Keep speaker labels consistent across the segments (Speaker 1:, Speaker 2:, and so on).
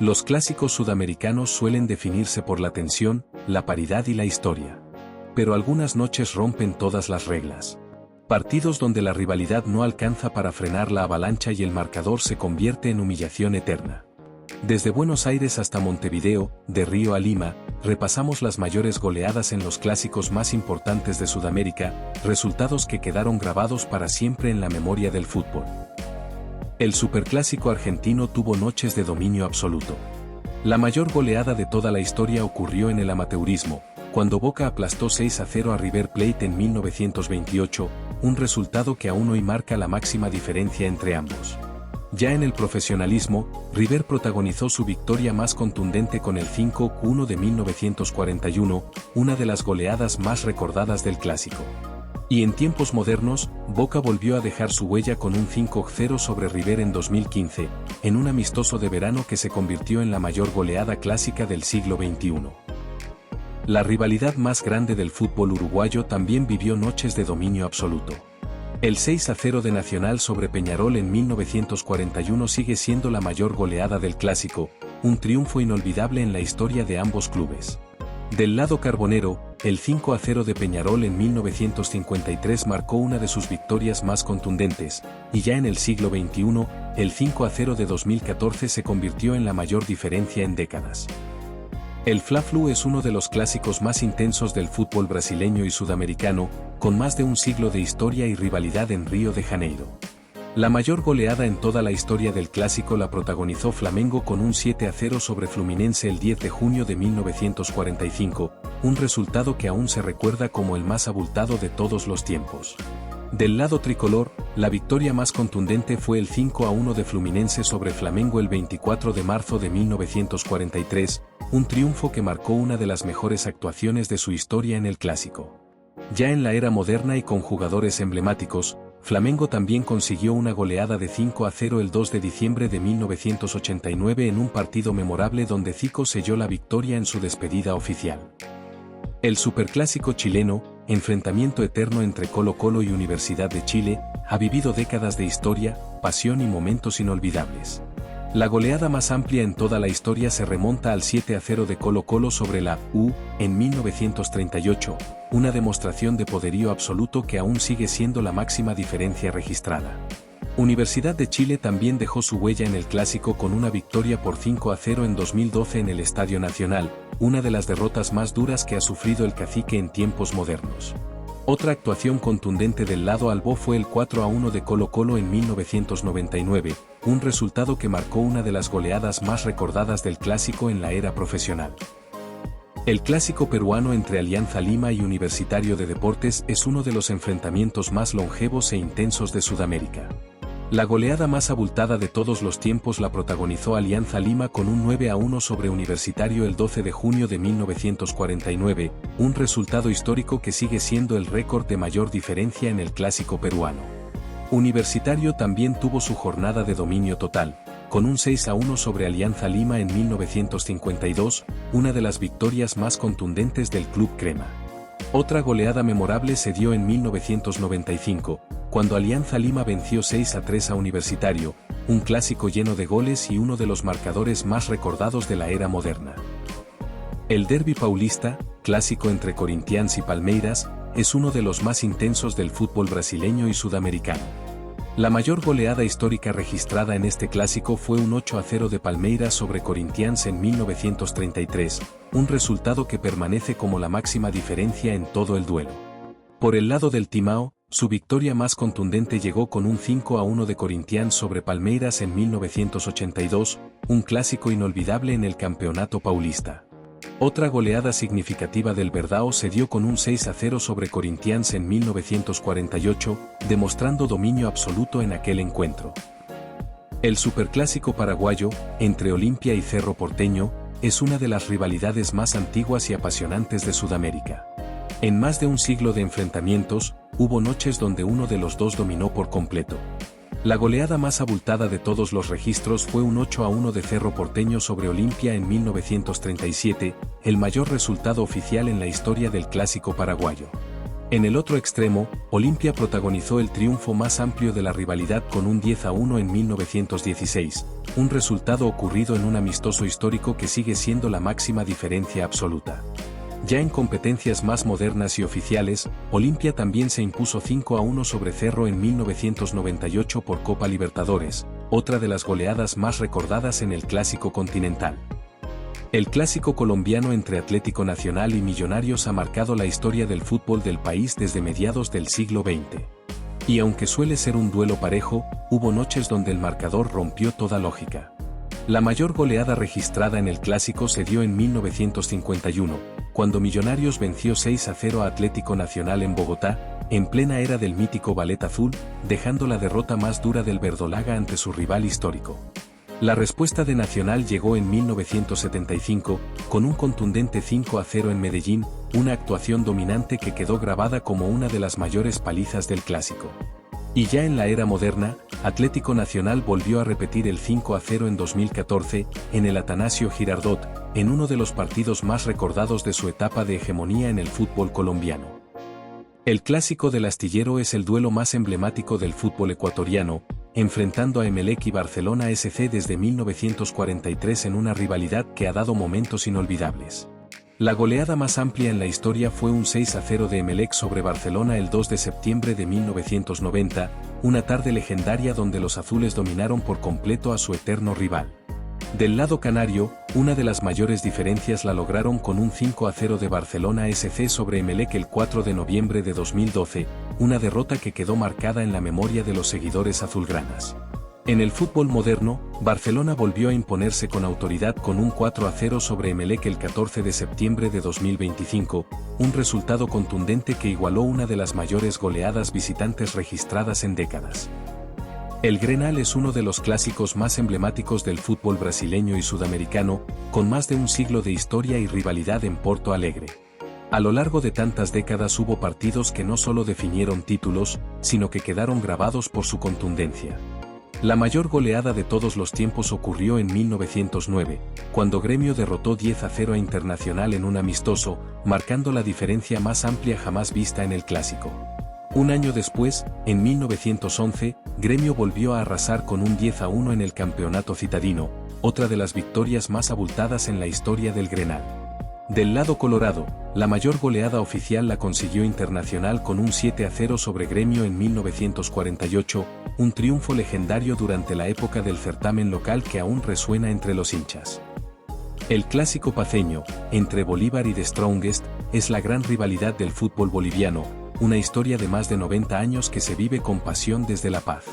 Speaker 1: Los clásicos sudamericanos suelen definirse por la tensión, la paridad y la historia. Pero algunas noches rompen todas las reglas. Partidos donde la rivalidad no alcanza para frenar la avalancha y el marcador se convierte en humillación eterna. Desde Buenos Aires hasta Montevideo, de Río a Lima, repasamos las mayores goleadas en los clásicos más importantes de Sudamérica, resultados que quedaron grabados para siempre en la memoria del fútbol. El superclásico argentino tuvo noches de dominio absoluto. La mayor goleada de toda la historia ocurrió en el amateurismo, cuando Boca aplastó 6-0 a River Plate en 1928, un resultado que aún hoy marca la máxima diferencia entre ambos. Ya en el profesionalismo, River protagonizó su victoria más contundente con el 5-1 de 1941, una de las goleadas más recordadas del clásico. Y en tiempos modernos, Boca volvió a dejar su huella con un 5-0 sobre River en 2015, en un amistoso de verano que se convirtió en la mayor goleada clásica del siglo XXI. La rivalidad más grande del fútbol uruguayo también vivió noches de dominio absoluto. El 6-0 de Nacional sobre Peñarol en 1941 sigue siendo la mayor goleada del clásico, un triunfo inolvidable en la historia de ambos clubes. Del lado carbonero, el 5-0 de Peñarol en 1953 marcó una de sus victorias más contundentes, y ya en el siglo XXI, el 5-0 de 2014 se convirtió en la mayor diferencia en décadas. El Fla-Flu es uno de los clásicos más intensos del fútbol brasileño y sudamericano, con más de un siglo de historia y rivalidad en Río de Janeiro. La mayor goleada en toda la historia del clásico la protagonizó Flamengo con un 7-0 sobre Fluminense el 10 de junio de 1945, un resultado que aún se recuerda como el más abultado de todos los tiempos. Del lado tricolor, la victoria más contundente fue el 5-1 de Fluminense sobre Flamengo el 24 de marzo de 1943, un triunfo que marcó una de las mejores actuaciones de su historia en el clásico. Ya en la era moderna y con jugadores emblemáticos, Flamengo también consiguió una goleada de 5-0 el 2 de diciembre de 1989 en un partido memorable donde Zico selló la victoria en su despedida oficial. El superclásico chileno, enfrentamiento eterno entre Colo-Colo y Universidad de Chile, ha vivido décadas de historia, pasión y momentos inolvidables. La goleada más amplia en toda la historia se remonta al 7-0 de Colo-Colo sobre la U, en 1938, una demostración de poderío absoluto que aún sigue siendo la máxima diferencia registrada. Universidad de Chile también dejó su huella en el clásico con una victoria por 5-0 en 2012 en el Estadio Nacional, una de las derrotas más duras que ha sufrido el cacique en tiempos modernos. Otra actuación contundente del lado albó fue el 4-1 de Colo-Colo en 1999, un resultado que marcó una de las goleadas más recordadas del clásico en la era profesional. El clásico peruano entre Alianza Lima y Universitario de Deportes es uno de los enfrentamientos más longevos e intensos de Sudamérica. La goleada más abultada de todos los tiempos la protagonizó Alianza Lima con un 9-1 sobre Universitario el 12 de junio de 1949, un resultado histórico que sigue siendo el récord de mayor diferencia en el clásico peruano. Universitario también tuvo su jornada de dominio total, con un 6-1 sobre Alianza Lima en 1952, una de las victorias más contundentes del Club Crema. Otra goleada memorable se dio en 1995, cuando Alianza Lima venció 6-3 a Universitario, un clásico lleno de goles y uno de los marcadores más recordados de la era moderna. El Derbi Paulista, clásico entre Corinthians y Palmeiras, es uno de los más intensos del fútbol brasileño y sudamericano. La mayor goleada histórica registrada en este clásico fue un 8-0 de Palmeiras sobre Corinthians en 1933, un resultado que permanece como la máxima diferencia en todo el duelo. Por el lado del Timao, su victoria más contundente llegó con un 5-1 de Corinthians sobre Palmeiras en 1982, un clásico inolvidable en el campeonato paulista. Otra goleada significativa del Verdão se dio con un 6-0 sobre Corinthians en 1948, demostrando dominio absoluto en aquel encuentro. El superclásico paraguayo, entre Olimpia y Cerro Porteño, es una de las rivalidades más antiguas y apasionantes de Sudamérica. En más de un siglo de enfrentamientos, hubo noches donde uno de los dos dominó por completo. La goleada más abultada de todos los registros fue un 8-1 de Cerro Porteño sobre Olimpia en 1937, el mayor resultado oficial en la historia del clásico paraguayo. En el otro extremo, Olimpia protagonizó el triunfo más amplio de la rivalidad con un 10-1 en 1916, un resultado ocurrido en un amistoso histórico que sigue siendo la máxima diferencia absoluta. Ya en competencias más modernas y oficiales, Olimpia también se impuso 5-1 sobre Cerro en 1998 por Copa Libertadores, otra de las goleadas más recordadas en el Clásico Continental. El clásico colombiano entre Atlético Nacional y Millonarios ha marcado la historia del fútbol del país desde mediados del siglo XX. Y aunque suele ser un duelo parejo, hubo noches donde el marcador rompió toda lógica. La mayor goleada registrada en el clásico se dio en 1951, cuando Millonarios venció 6-0 a Atlético Nacional en Bogotá, en plena era del mítico Ballet Azul, dejando la derrota más dura del verdolaga ante su rival histórico. La respuesta de Nacional llegó en 1975, con un contundente 5-0 en Medellín, una actuación dominante que quedó grabada como una de las mayores palizas del clásico. Y ya en la era moderna, Atlético Nacional volvió a repetir el 5-0 en 2014, en el Atanasio Girardot, en uno de los partidos más recordados de su etapa de hegemonía en el fútbol colombiano. El clásico del Astillero es el duelo más emblemático del fútbol ecuatoriano, enfrentando a Emelec y Barcelona SC desde 1943 en una rivalidad que ha dado momentos inolvidables. La goleada más amplia en la historia fue un 6-0 de Emelec sobre Barcelona el 2 de septiembre de 1990, una tarde legendaria donde los azules dominaron por completo a su eterno rival. Del lado canario, una de las mayores diferencias la lograron con un 5-0 de Barcelona SC sobre Emelec el 4 de noviembre de 2012, una derrota que quedó marcada en la memoria de los seguidores azulgranas. En el fútbol moderno, Barcelona volvió a imponerse con autoridad con un 4-0 sobre Emelec el 14 de septiembre de 2025, un resultado contundente que igualó una de las mayores goleadas visitantes registradas en décadas. El Grenal es uno de los clásicos más emblemáticos del fútbol brasileño y sudamericano, con más de un siglo de historia y rivalidad en Porto Alegre. A lo largo de tantas décadas hubo partidos que no solo definieron títulos, sino que quedaron grabados por su contundencia. La mayor goleada de todos los tiempos ocurrió en 1909, cuando Gremio derrotó 10-0 a Internacional en un amistoso, marcando la diferencia más amplia jamás vista en el clásico. Un año después, en 1911, Gremio volvió a arrasar con un 10-1 en el campeonato citadino, otra de las victorias más abultadas en la historia del Grenal. Del lado colorado, la mayor goleada oficial la consiguió Internacional con un 7-0 sobre Gremio en 1948, un triunfo legendario durante la época del certamen local que aún resuena entre los hinchas. El clásico paceño, entre Bolívar y The Strongest, es la gran rivalidad del fútbol boliviano, una historia de más de 90 años que se vive con pasión desde La Paz.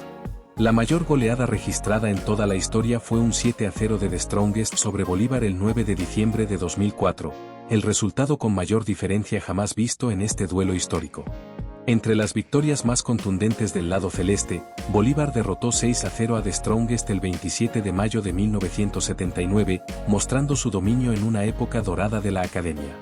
Speaker 1: La mayor goleada registrada en toda la historia fue un 7-0 de The Strongest sobre Bolívar el 9 de diciembre de 2004, el resultado con mayor diferencia jamás visto en este duelo histórico. Entre las victorias más contundentes del lado celeste, Bolívar derrotó 6-0 a The Strongest el 27 de mayo de 1979, mostrando su dominio en una época dorada de la academia.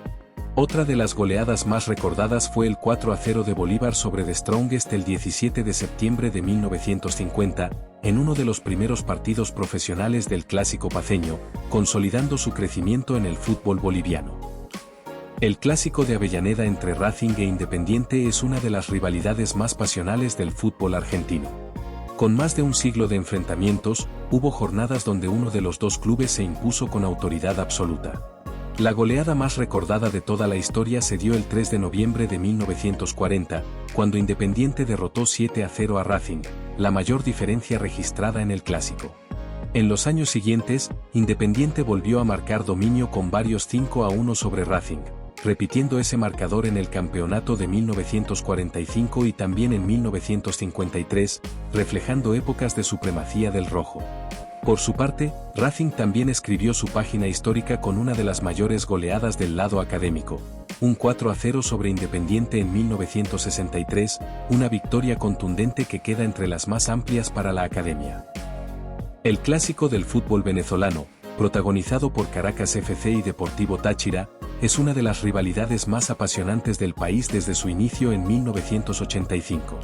Speaker 1: Otra de las goleadas más recordadas fue el 4-0 de Bolívar sobre The Strongest el 17 de septiembre de 1950, en uno de los primeros partidos profesionales del clásico paceño, consolidando su crecimiento en el fútbol boliviano. El clásico de Avellaneda entre Racing e Independiente es una de las rivalidades más pasionales del fútbol argentino. Con más de un siglo de enfrentamientos, hubo jornadas donde uno de los dos clubes se impuso con autoridad absoluta. La goleada más recordada de toda la historia se dio el 3 de noviembre de 1940, cuando Independiente derrotó 7-0 a Racing, la mayor diferencia registrada en el clásico. En los años siguientes, Independiente volvió a marcar dominio con varios 5-1 sobre Racing, repitiendo ese marcador en el campeonato de 1945 y también en 1953, reflejando épocas de supremacía del rojo. Por su parte, Racing también escribió su página histórica con una de las mayores goleadas del lado académico, un 4-0 sobre Independiente en 1963, una victoria contundente que queda entre las más amplias para la academia. El clásico del fútbol venezolano, protagonizado por Caracas FC y Deportivo Táchira, es una de las rivalidades más apasionantes del país desde su inicio en 1985.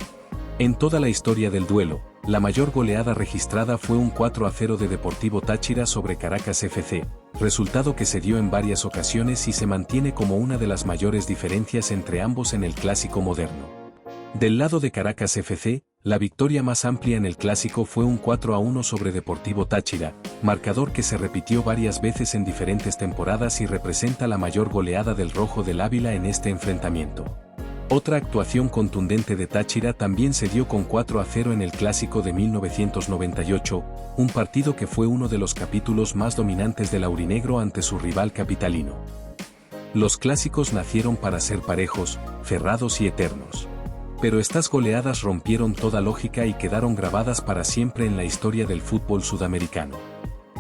Speaker 1: En toda la historia del duelo, la mayor goleada registrada fue un 4-0 de Deportivo Táchira sobre Caracas FC, resultado que se dio en varias ocasiones y se mantiene como una de las mayores diferencias entre ambos en el clásico moderno. Del lado de Caracas FC, la victoria más amplia en el clásico fue un 4-1 sobre Deportivo Táchira, marcador que se repitió varias veces en diferentes temporadas y representa la mayor goleada del Rojo del Ávila en este enfrentamiento. Otra actuación contundente de Táchira también se dio con 4-0 en el Clásico de 1998, un partido que fue uno de los capítulos más dominantes del aurinegro ante su rival capitalino. Los clásicos nacieron para ser parejos, cerrados y eternos. Pero estas goleadas rompieron toda lógica y quedaron grabadas para siempre en la historia del fútbol sudamericano.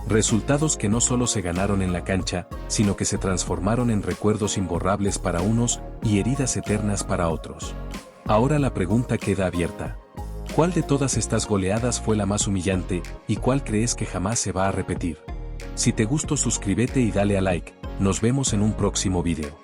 Speaker 1: Resultados que no solo se ganaron en la cancha, sino que se transformaron en recuerdos imborrables para unos y heridas eternas para otros. Ahora la pregunta queda abierta. ¿Cuál de todas estas goleadas fue la más humillante y cuál crees que jamás se va a repetir? Si te gustó, suscríbete y dale a like. Nos vemos en un próximo video.